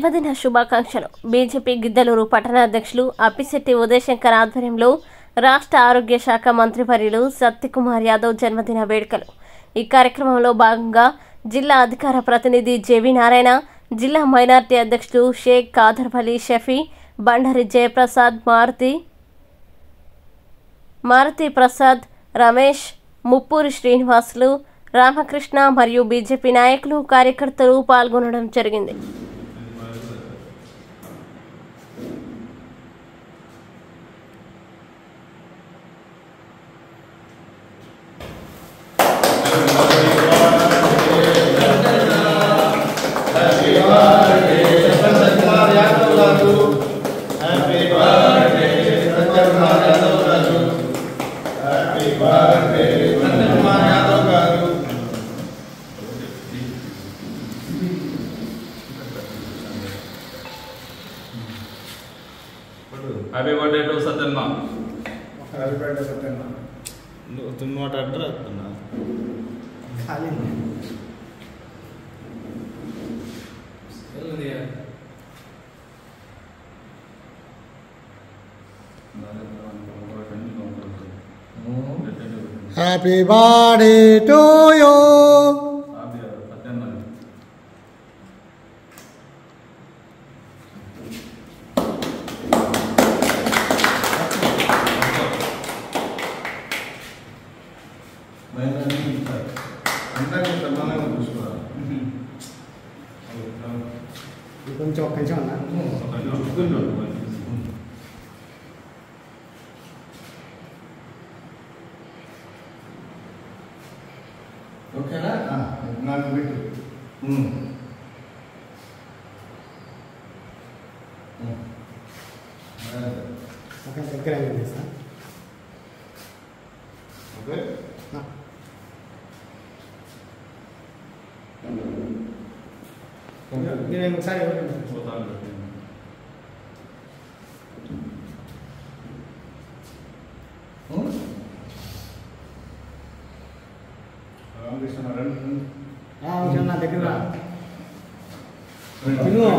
జన్మదిన శుభాకాంక్షలు. బీజేపీ గిద్దలూరు పట్టణాధ్యక్షులు అప్పిశెట్టి ఉదయశంకర్ ఆధ్వర్యంలో రాష్ట్ర ఆరోగ్య శాఖ మంత్రివర్యులు సత్యకుమార్ యాదవ్ జన్మదిన వేడుకలు. ఈ కార్యక్రమంలో భాగంగా జిల్లా అధికార ప్రతినిధి జేవి నారాయణ, జిల్లా మైనార్టీ అధ్యక్షులు షేక్ ఖాదర్ అలీ షఫీ, బండారి జయప్రసాద్, మారుతి ప్రసాద్, రమేష్, ముప్పూరి శ్రీనివాసులు, రామకృష్ణ మరియు బీజేపీ నాయకులు, కార్యకర్తలు పాల్గొనడం జరిగింది. Happy birthday to Satyanma. Happy birthday Satyanma. तुम नोट अड्डर ना खाली Happy birthday to you. కొంచెం కొంచెం అన్నా ఓకేనా నాకు పెట్టు ఓకే దగ్గర చేస్తా ఓకే నేను ఒకసారి నా దగ్గర తిను